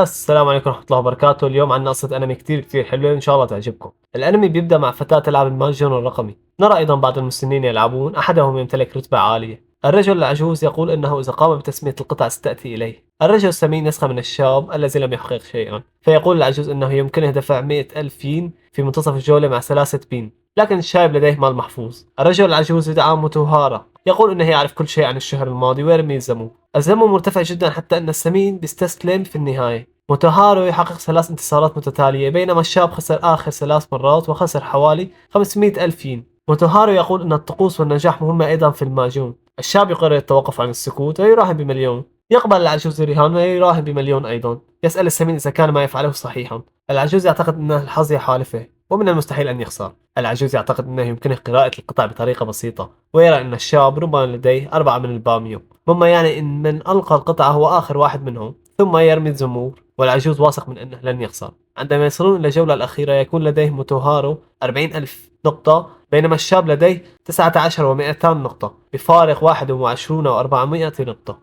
السلام عليكم ورحمة الله وبركاته. اليوم عنا قصة أنمي كتير حلوة إن شاء الله تعجبكم. الأنمي بيبدأ مع فتاة تلعب المهجر الرقمي. نرى أيضا بعض المسنين يلعبون، أحدهم يمتلك رتبة عالية. الرجل العجوز يقول أنه إذا قام بتسمية القطع ستأتي إليه. الرجل السمين يسخر من الشاب الذي لم يحقق شيئا، فيقول العجوز أنه يمكنه دفع 100,000 ين في منتصف الجولة مع 3 بين، لكن الشاب لديه مال محفوظ. الرجل العجوز يدعى موتوهارا، يقول أنه يعرف كل شيء عن الشهر الماضي ويرمي الزمو. الزمو مرتفع جدا حتى أن السمين بيستسلم في النهاية. موتوهارو يحقق 3 انتصارات متتالية، بينما الشاب خسر آخر 3 مرات وخسر حوالي 500,000 ين. موتوهارو يقول أن الطقوس والنجاح مهمة أيضا في الماجون. الشاب يقرر التوقف عن السكوت ويراهن ب1,000,000. يقبل العجوز الرهان ويراهن ب1,000,000 أيضا. يسأل السمين إذا كان ما يفعله صحيحا. العجوز يعتقد أن الحظ يحالفه ومن المستحيل أن يخسر. العجوز يعتقد أنه يمكنه قراءة القطع بطريقة بسيطة، ويرى أن الشاب ربما لديه 4 من الباميو، مما يعني أن من ألقى القطعة هو آخر واحد منهم، ثم يرمي الزمور. والعجوز واثق من أنه لن يخسر. عندما يصلون إلى الجولة الأخيرة يكون لديه موتوهارو 40,000 نقطة، بينما الشاب لديه 19,200 نقطة، بفارق 21,400 نقطة.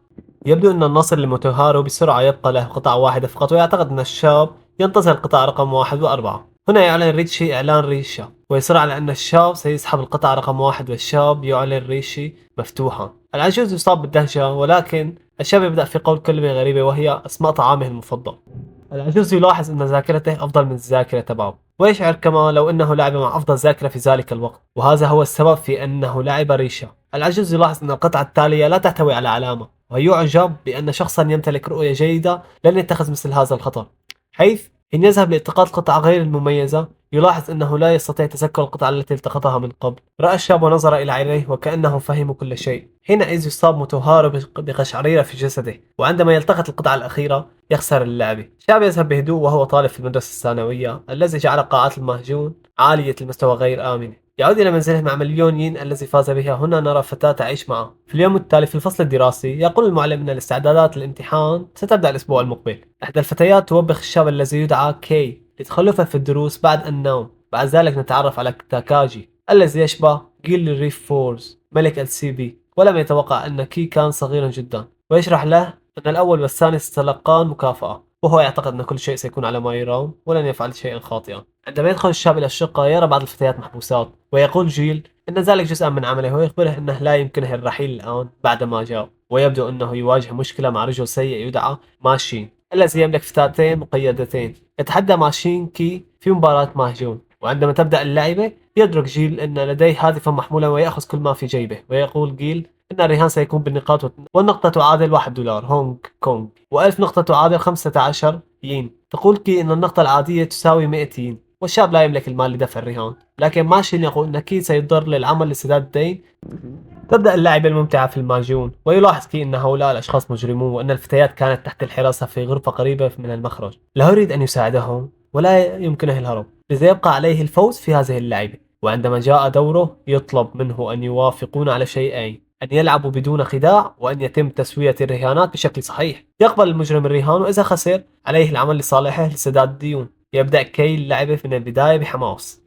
يبدو أن النصر لموتوهارو بسرعة، يبقى له قطعة واحدة فقط، ويعتقد أن الشاب ينتظر القطعة رقم 1 و4. هنا يعلن ريتشي إعلان ريشا، ويصر على أن الشاب سيسحب القطعة رقم 1، والشاب يعلن ريشي مفتوحا. العجوز يصاب بالدهشة، ولكن الشاب يبدأ في قول كلمة غريبة وهي أسماء طعامه المفضل. العجوز يلاحظ أن ذاكرته أفضل من الذاكرة تبعه، ويشعر كما لو أنه لعب مع أفضل ذاكرة في ذلك الوقت، وهذا هو السبب في أنه لعب ريشا. العجوز يلاحظ أن القطعة التالية لا تحتوي على علامة، ويعجب بأن شخصا يمتلك رؤية جيدة لن يتخذ مثل هذا الخطر، حيث حين يذهب لالتقاط القطعة غير المميزة يلاحظ أنه لا يستطيع تذكر القطعة التي التقطها من قبل. رأى الشاب ونظر إلى عينيه وكأنه فهم كل شيء. حينئذ يصاب موتوهارو بقشعريرة في جسده، وعندما يلتقط القطعة الأخيرة يخسر اللعبة. الشاب يذهب بهدوء وهو طالب في المدرسة الثانوية الذي جعل قاعات المهجون عالية المستوى غير آمنة. يعود إلى منزله مع 1,000,000 ين الذي فاز بها. هنا نرى فتاة تعيش معه. في اليوم التالي في الفصل الدراسي يقول المعلم أن الاستعدادات للامتحان ستبدأ الأسبوع المقبل. إحدى الفتيات توبخ الشاب الذي يدعى كي لتخلفه في الدروس بعد النوم. بعد ذلك نتعرف على تاكاجي الذي يشبه جيل ريف فورز ملك الCB، ولم يتوقع أن كي كان صغيرا جدا، ويشرح له أن الأول والثاني ستلقان مكافأة، وهو يعتقد أن كل شيء سيكون على ما يرام ولن يفعل شيئا خاطئا. عندما يدخل الشاب إلى الشقة يرى بعض الفتيات محبوسات، ويقول جيل أن ذلك جزءا من عمله، ويخبره أنه لا يمكنه الرحيل الآن بعد ما جاء. ويبدو أنه يواجه مشكلة مع رجل سيء يدعى ماشين الذي يملك فتاتين مقيدتين. يتحدى ماشين كي في مباراة مهجون، وعندما تبدأ اللعبة يدرك جيل أن لديه هاتفا محمولا ويأخذ كل ما في جيبه، ويقول جيل أن الرهان سيكون بالنقاط، والنقطة تعادل 1 دولار هونغ كونغ، و1000 نقطة تعادل 15 ين. تقول كي أن النقطة العادية تساوي 100 ين، والشاب لا يملك المال لدفع الرهان، لكن ماشين يقول أن كي سيضطر للعمل لسداد الدين. تبدأ اللعبة الممتعة في الماجون، ويلاحظ كي أن هؤلاء الأشخاص مجرمون، وأن الفتيات كانت تحت الحراسة في غرفة قريبة من المخرج. لا يريد أن يساعدهم ولا يمكنه الهرب، لذا يبقى عليه الفوز في هذه اللعبة. وعندما جاء دوره يطلب منه أن يوافقون على شيئين: أن يلعبوا بدون خداع، وأن يتم تسوية الرهانات بشكل صحيح. يقبل المجرم الرهان، وإذا خسر عليه العمل لصالحه لسداد الديون. يبدأ كي اللعبة من البداية بحماس.